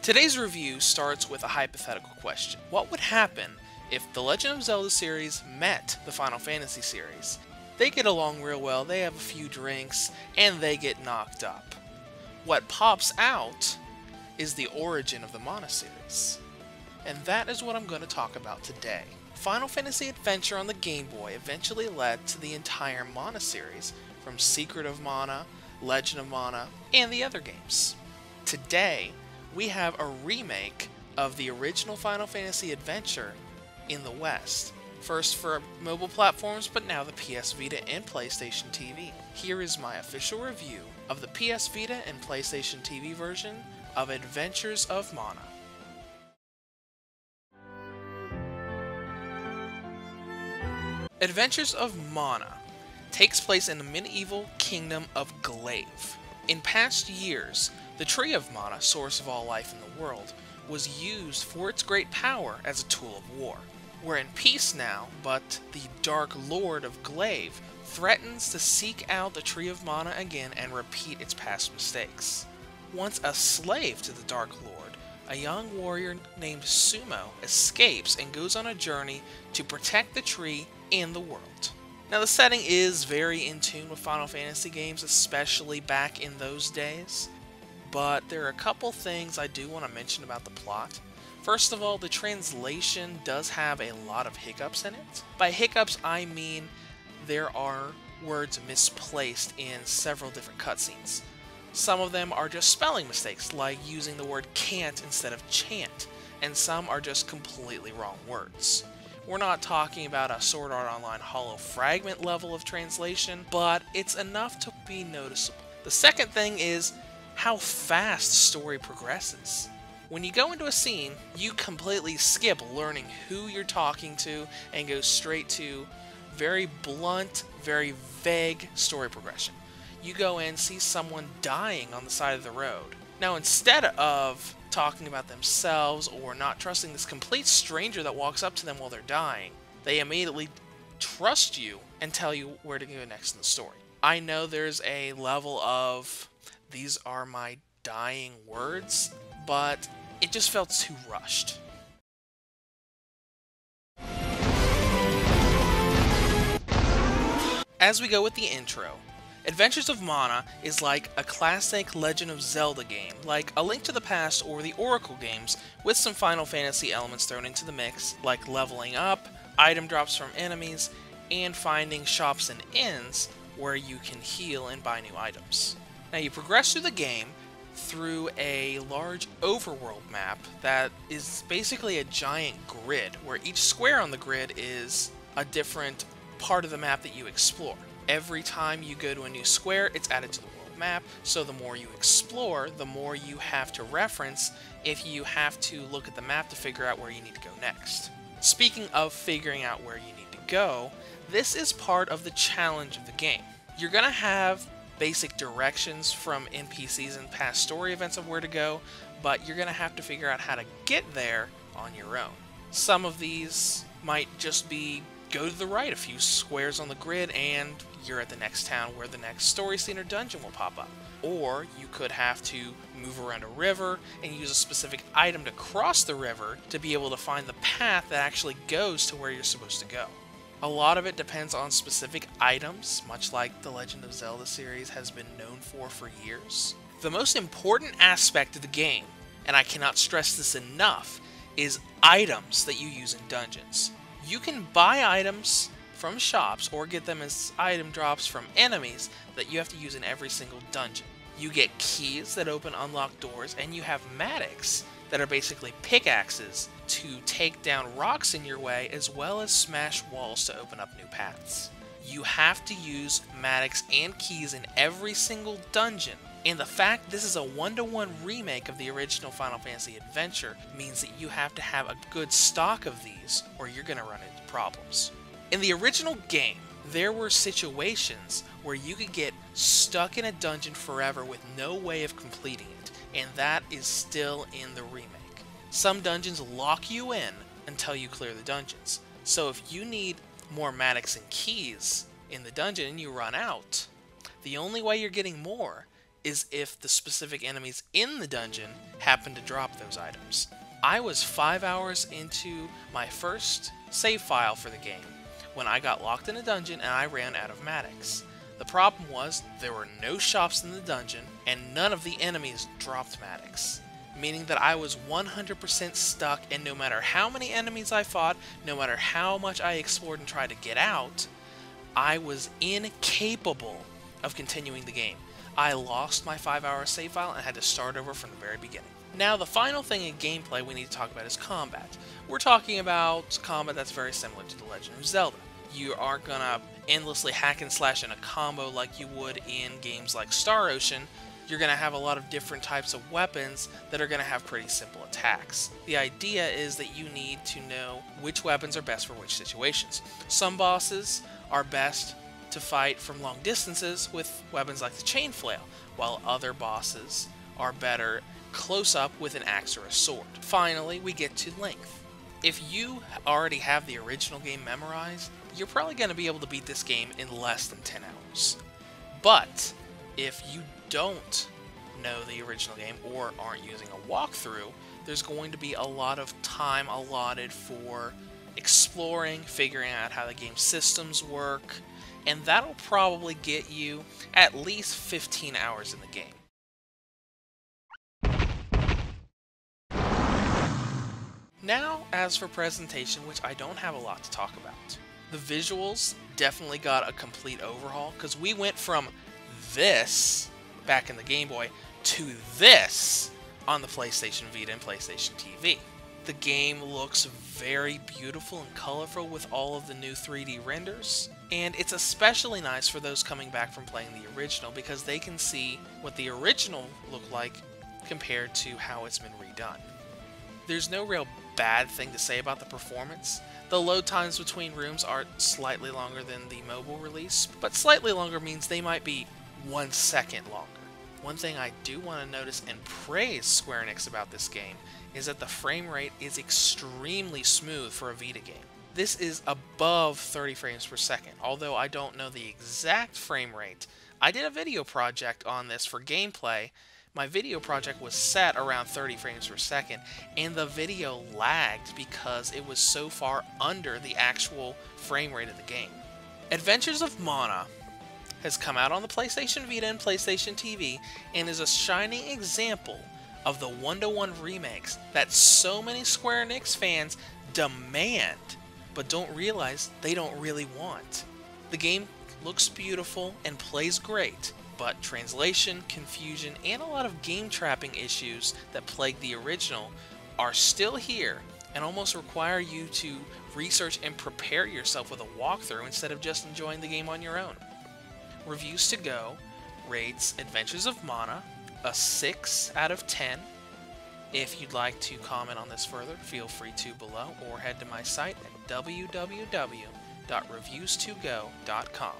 Today's review starts with a hypothetical question. What would happen if the Legend of Zelda series met the Final Fantasy series? They get along real well, they have a few drinks, and they get knocked up. What pops out is the origin of the Mana series. And that is what I'm going to talk about today. Final Fantasy Adventure on the Game Boy eventually led to the entire Mana series, from Secret of Mana, Legend of Mana, and the other games. Today, we have a remake of the original Final Fantasy Adventure in the West. First for mobile platforms, but now the PS Vita and PlayStation TV. Here is my official review of the PS Vita and PlayStation TV version of Adventures of Mana. Adventures of Mana takes place in the medieval kingdom of Glaive. In past years, the Tree of Mana, source of all life in the world, was used for its great power as a tool of war. We're in peace now, but the Dark Lord of Glaive threatens to seek out the Tree of Mana again and repeat its past mistakes. Once a slave to the Dark Lord, a young warrior named Sumo escapes and goes on a journey to protect the tree and the world. Now the setting is very in tune with Final Fantasy games, especially back in those days, but there are a couple things I do want to mention about the plot. First of all, the translation does have a lot of hiccups in it. By hiccups, I mean there are words misplaced in several different cutscenes. Some of them are just spelling mistakes, like using the word can't instead of chant, and some are just completely wrong words. We're not talking about a Sword Art Online hollow fragment level of translation, but it's enough to be noticeable. The second thing is how fast story progresses. When you go into a scene, you completely skip learning who you're talking to and go straight to very blunt, very vague story progression. You go in, see someone dying on the side of the road. Now, instead of talking about themselves or not trusting this complete stranger that walks up to them while they're dying, they immediately trust you and tell you where to go next in the story. I know there's a level of, these are my dying words, but it just felt too rushed. As we go with the intro, Adventures of Mana is like a classic Legend of Zelda game, like A Link to the Past or the Oracle games, with some Final Fantasy elements thrown into the mix, like leveling up, item drops from enemies, and finding shops and inns where you can heal and buy new items. Now you progress through the game through a large overworld map that is basically a giant grid, where each square on the grid is a different part of the map that you explore. Every time you go to a new square, it's added to the world map, so the more you explore, the more you have to reference if you have to look at the map to figure out where you need to go next. Speaking of figuring out where you need to go, this is part of the challenge of the game. You're going to have basic directions from NPCs and past story events of where to go, but you're going to have to figure out how to get there on your own. Some of these might just be go to the right a few squares on the grid and you're at the next town where the next story scene or dungeon will pop up. Or you could have to move around a river and use a specific item to cross the river to be able to find the path that actually goes to where you're supposed to go. A lot of it depends on specific items, much like the Legend of Zelda series has been known for years. The most important aspect of the game, and I cannot stress this enough, is items that you use in dungeons. You can buy items from shops or get them as item drops from enemies that you have to use in every single dungeon. You get keys that open unlocked doors, and you have matics that are basically pickaxes to take down rocks in your way, as well as smash walls to open up new paths. You have to use matics and keys in every single dungeon, and the fact this is a one-to-one remake of the original Final Fantasy Adventure means that you have to have a good stock of these or you're going to run into problems. In the original game, there were situations where you could get stuck in a dungeon forever with no way of completing it, and that is still in the remake. Some dungeons lock you in until you clear the dungeons, so if you need more matics and keys in the dungeon and you run out, the only way you're getting more is if the specific enemies in the dungeon happen to drop those items. I was 5 hours into my first save file for the game when I got locked in a dungeon and I ran out of Maddox. The problem was there were no shops in the dungeon and none of the enemies dropped Maddox, meaning that I was 100% stuck, and no matter how many enemies I fought, no matter how much I explored and tried to get out, I was incapable of continuing the game. I lost my 5-hour save file and had to start over from the very beginning. Now, the final thing in gameplay we need to talk about is combat. We're talking about combat that's very similar to The Legend of Zelda. You aren't gonna endlessly hack and slash in a combo like you would in games like Star Ocean. You're gonna have a lot of different types of weapons that are gonna have pretty simple attacks. The idea is that you need to know which weapons are best for which situations. Some bosses are best to fight from long distances with weapons like the chain flail, while other bosses are better close up with an axe or a sword. Finally, we get to length. If you already have the original game memorized, you're probably going to be able to beat this game in less than 10 hours. But if you don't know the original game or aren't using a walkthrough, there's going to be a lot of time allotted for exploring, figuring out how the game systems work, and that'll probably get you at least 15 hours in the game. Now, as for presentation, which I don't have a lot to talk about. The visuals definitely got a complete overhaul, because we went from this back in the Game Boy to this on the PlayStation Vita and PlayStation TV. The game looks very beautiful and colorful with all of the new 3D renders, and it's especially nice for those coming back from playing the original because they can see what the original looked like compared to how it's been redone. There's no real bad thing to say about the performance. The load times between rooms are slightly longer than the mobile release, but slightly longer means they might be 1 second longer. One thing I do want to notice and praise Square Enix about this game is that the frame rate is extremely smooth for a Vita game. This is above 30 frames per second, although I don't know the exact frame rate. I did a video project on this for gameplay. My video project was set around 30 frames per second, and the video lagged because it was so far under the actual frame rate of the game. Adventures of Mana has come out on the PlayStation Vita and PlayStation TV, and is a shining example of the one-to-one remakes that so many Square Enix fans demand, but don't realize they don't really want. The game looks beautiful and plays great, but translation, confusion, and a lot of game trapping issues that plagued the original are still here and almost require you to research and prepare yourself with a walkthrough instead of just enjoying the game on your own. Reviews to Go rates Adventures of Mana a 6 out of 10. If you'd like to comment on this further, feel free to below, or head to my site at www.reviewstogo.com.